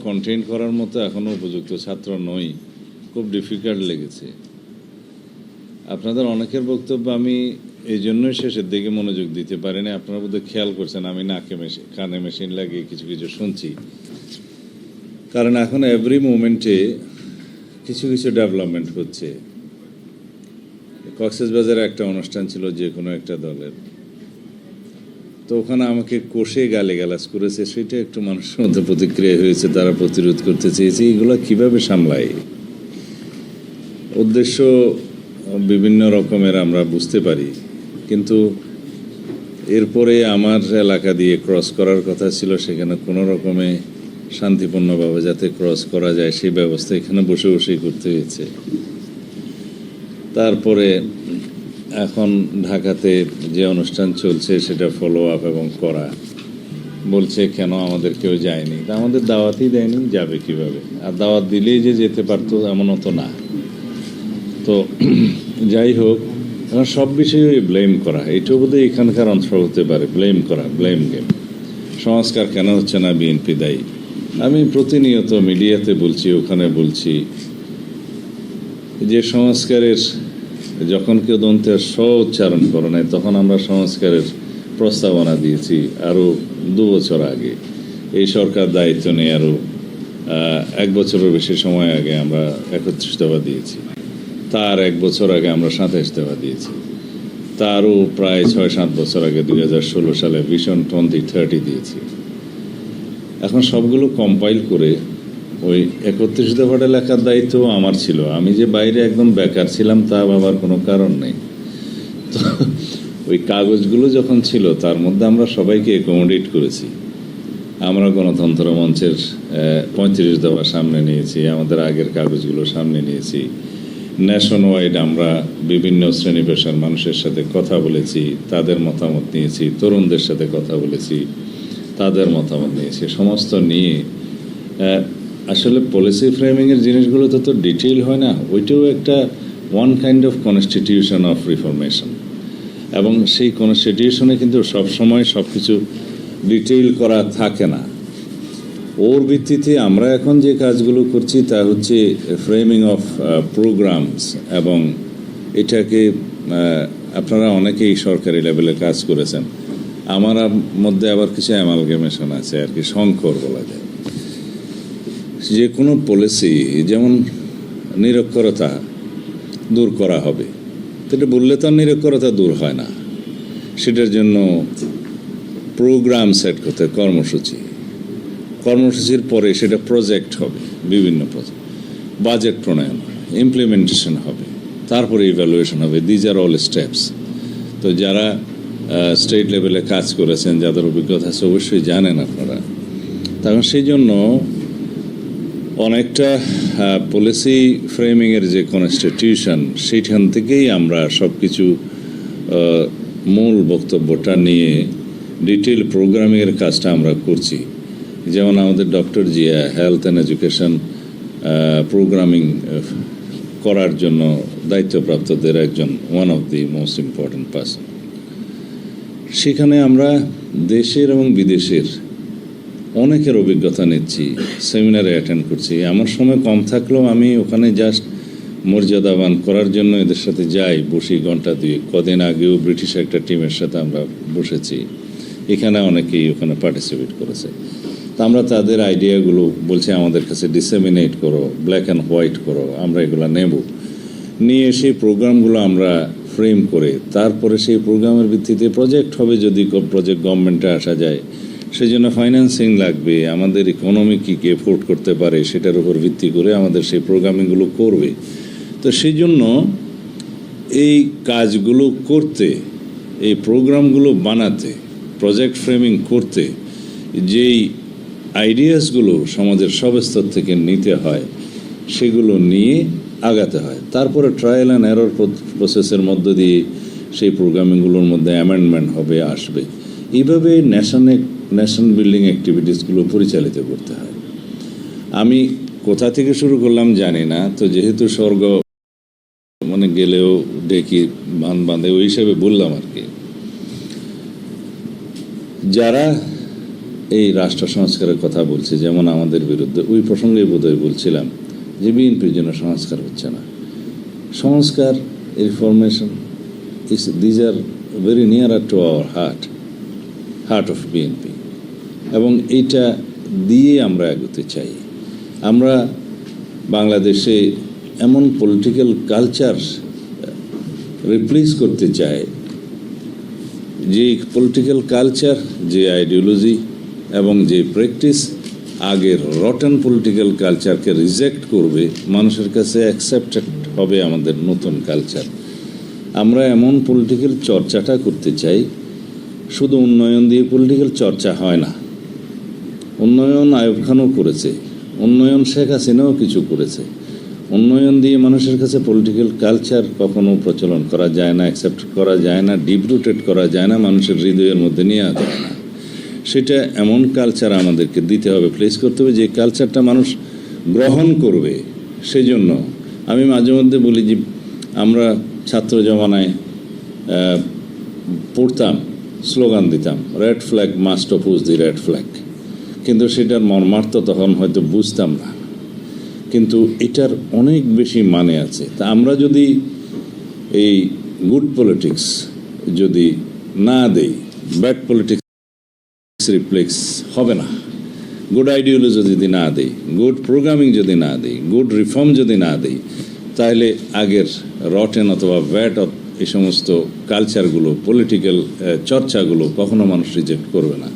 Contain করার মতো এখনও উপযুক্ত ছাত্র নই, খুব ডিফিকাল্ট লেগেছে। আপনাদের অনেকের বক্তব্য আমি এই জন্যই শেষের দিকে মনোযোগ দিতে পারিনি। আপনারা বোধহয় খেয়াল করছেন আমি কানে মেশিন লাগিয়ে কিছু কিছু শুনছি, কারণ এখন এভরি মোমেন্টে কিছু কিছু ডেভেলপমেন্ট হচ্ছে। কক্সবাজারে একটা অনুষ্ঠান ছিল যে কোনো একটা দলের, তো ওখানে আমাকে কষে গালিগালাজ করেছে, সেটা একটু মানুষের মধ্যে প্রতিক্রিয়া হয়েছে, তারা প্রতিরোধ করতে চেয়েছে। এগুলো কিভাবে সামলায়, উদ্দেশ্য বিভিন্ন রকমের আমরা বুঝতে পারি, কিন্তু এরপরে আমার এলাকা দিয়ে ক্রস করার কথা ছিল, সেখানে কোনো রকমে শান্তিপূর্ণভাবে যাতে ক্রস করা যায় সেই ব্যবস্থা এখানে বসে বসেই করতে হয়েছে। তারপরে এখন ঢাকাতে যে অনুষ্ঠান চলছে সেটা ফলো আপ এবং করা, বলছে কেন আমাদের কেউ যায়নি, তা আমাদের দাওয়াতই দেয়নি, যাবে কিভাবে? আর দাওয়াত দিলেই যে যেতে পারতো এমনও তো না। তো যাই হোক, এখন সব বিষয়ে ব্লেম করা, এটাও বোধহয় এখানকার অংশ হতে পারে, ব্লেম করা, ব্লেম গেম। সংস্কার কেন হচ্ছে না, বিএনপি দায়ী। আমি প্রতিনিয়ত মিডিয়াতে বলছি, ওখানে বলছি যে সংস্কারের যখন কেউ দন্তের স উচ্চারণ করে নাই, তখন আমরা সংস্কারের প্রস্তাবনা দিয়েছি আরও 2 বছর আগে। এই সরকার দায়িত্ব নেই আরও 1 বছরের বেশি সময় আগে আমরা 31 দফা দিয়েছি, তার 1 বছর আগে আমরা 27 দফা দিয়েছি, তারও প্রায় 6-7 বছর আগে 2016 সালে ভিশন 2030 দিয়েছি। এখন সবগুলো কম্পাইল করে ওই 31 দফাটা লেখার দায়িত্ব আমার ছিল। আমি যে বাইরে একদম বেকার ছিলাম তা ভাবার কোনো কারণ নেই। তো ওই কাগজগুলো যখন ছিল তার মধ্যে আমরা সবাইকে অ্যাকোমোডেট করেছি। আমরা গণতন্ত্র মঞ্চের 35 দফা সামনে নিয়েছি, আমাদের আগের কাগজগুলো সামনে নিয়েছি। ন্যাশন ওয়াইড আমরা বিভিন্ন শ্রেণী পেশার মানুষের সাথে কথা বলেছি, তাদের মতামত নিয়েছি। তরুণদের সাথে কথা বলেছি, তাদের মতামত নিয়েছি। সমস্ত নিয়ে আসলে পলিসি ফ্রেমিংয়ের জিনিসগুলো তো ডিটেইল হয় না, ওইটাও একটা one kind of constitution of reformation. এবং সেই কনস্টিটিউশনে কিন্তু সবসময় সব কিছু ডিটেইল করা থাকে না। ওর ভিত্তিতে আমরা এখন যে কাজগুলো করছি তা হচ্ছে ফ্রেমিং অফ প্রোগ্রামস, এবং এটাকে আপনারা অনেকেই সরকারি লেভেলে কাজ করেছেন। আমার মধ্যে আবার কিছু অ্যামালগেমেশন আছে আর কি, সংকর বলা যায়। যে কোনো পলিসি যেমন নিরক্ষরতা দূর করা হবে, এটা বললে তো নিরক্ষরতা দূর হয় না। সেটার জন্য প্রোগ্রাম সেট করতে, কর্মসূচির পরে সেটা প্রজেক্ট হবে, বিভিন্ন প্রজেক্ট, বাজেট প্রণয়ন, ইমপ্লিমেন্টেশন হবে, তারপরে ইভ্যালুয়েশন হবে। These are all steps. তো যারা স্টেট লেভেলে কাজ করেছেন, যাদের অভিজ্ঞতা আছে, অবশ্যই জানেন আপনারা। তখন সেই জন্য অনেকটা পলিসি ফ্রেমিংয়ের যে কনস্টিটিউশন, সেইখান থেকেই আমরা সব কিছু মূল বক্তব্যটা নিয়ে ডিটেল প্রোগ্রামিংয়ের কাজটা আমরা করছি। যেমন আমাদের doctor Zia health and education programming করার জন্য দায়িত্বপ্রাপ্তদের একজন, one of the most important person. সেখানে আমরা দেশের এবং বিদেশের অনেকের অভিজ্ঞতা নিচ্ছি, সেমিনারে অ্যাটেন্ড করছি। আমার সময় কম থাকলেও আমি ওখানে জাস্ট মর্যাদাবান করার জন্য এদের সাথে যাই, বসি ঘন্টা 2। কদিন আগেও ব্রিটিশ একটা টিমের সাথে আমরা বসেছি, এখানে অনেকেই ওখানে পার্টিসিপেট করেছে। তা আমরা তাদের আইডিয়াগুলো বলছি আমাদের কাছে ডিসেমিনেট করো, ব্ল্যাক অ্যান্ড হোয়াইট করো, আমরা এগুলো নেব। নিয়ে সেই প্রোগ্রামগুলো আমরা ফ্রেম করে তারপরে সেই প্রোগ্রামের ভিত্তিতে প্রজেক্ট হবে। যদি প্রজেক্ট গভর্নমেন্টে আসা যায়, সেই জন্য ফাইন্যান্সিং লাগবে, আমাদের ইকোনমি কী কে এফোর্ড করতে পারে সেটার উপর ভিত্তি করে আমাদের সেই প্রোগ্রামিংগুলো করবে। তো সেই জন্য এই কাজগুলো করতে, এই প্রোগ্রামগুলো বানাতে, প্রজেক্ট ফ্রেমিং করতে যেই আইডিয়াসগুলো সমাজের সব স্তর থেকে নিতে হয়, সেগুলো নিয়ে আগাতে হয়। তারপরে ট্রায়াল অ্যান্ড এরর প্রসেসের মধ্য দিয়ে সেই প্রোগ্রামিংগুলোর মধ্যে অ্যামেন্ডমেন্ট হবে, আসবে। এইভাবে ন্যাশন বিল্ডিং অ্যাক্টিভিটিসগুলো পরিচালিত করতে হয়। আমি কোথা থেকে শুরু করলাম জানি না, তো যেহেতু স্বর্গ মানে গেলেও ডেকে বাঁধে, ওই হিসাবে বললাম আর কি। যারা 20 বছর 25 বছর 30 বছর 40 বছর, 50 বছর, 60 বছর, 70 বছর, 80 বছর, 90 বছর, 100 বছর, 200 বছর, 300 বছর, 400 বছর, 500 বছর, 600 বছর, 700 বছর, 800 বছর, 900 বছর, 1000 বছর, 1000 বছর, এই রাষ্ট্র সংস্কারের কথা বলছি, যেমন আমাদের বিরুদ্ধে, ওই প্রসঙ্গে বোধহয় বলছিলাম যে বিএনপির জন্য সংস্কার হচ্ছে না। সংস্কার, reformation, these are very near to our heart of BNP, এবং এইটা দিয়ে আমরা এগোতে চাই। আমরা বাংলাদেশে এমন পলিটিক্যাল কালচার রিপ্লেস করতে চাই, যে পলিটিক্যাল কালচার, যে আইডিওলজি এবং যে প্র্যাকটিস আগের রটেন পলিটিক্যাল কালচারকে রিজেক্ট করবে, মানুষের কাছে অ্যাকসেপ্টেড হবে আমাদের নতুন কালচার। আমরা এমন পলিটিক্যাল চর্চাটা করতে চাই, শুধু উন্নয়ন দিয়ে পলিটিক্যাল চর্চা হয় না। উন্নয়ন আইয়ুব খানও করেছে, উন্নয়ন শেখ হাসিনাও কিছু করেছে। উন্নয়ন দিয়ে মানুষের কাছে পলিটিক্যাল কালচার কখনো প্রচলন করা যায় না, অ্যাকসেপ্ট করা যায় না, ডিপ রুটেড করা যায় না, মানুষের হৃদয়ের মধ্যে নেওয়া যায় না। সেটা এমন কালচার আমাদেরকে দিতে হবে, প্লেস করতে হবে, যে কালচারটা মানুষ গ্রহণ করবে। সেজন্য আমি মাঝে মধ্যে বলি যে আমরা ছাত্র জমানায় পড়তাম, স্লোগান দিতাম, রেড ফ্ল্যাগ মাস্ট অপোজ দি রেড ফ্ল্যাগ, কিন্তু সেটার মর্মার্থ তখন হয়তো বুঝতাম না, কিন্তু এটার অনেক বেশি মানে আছে। তা আমরা যদি এই গুড পলিটিক্স যদি না দেই, ব্যাড পলিটিক্স রিপ্লেস হবে না। গুড আইডিওলজি যদি না দেই, গুড প্রোগ্রামিং যদি না দেই, গুড রিফর্ম যদি না দেই, তাহলে আগের রটেন অথবা ব্যাড এই সমস্ত কালচারগুলো, পলিটিক্যাল চর্চাগুলো কখনো মানুষ রিজেক্ট করবে না।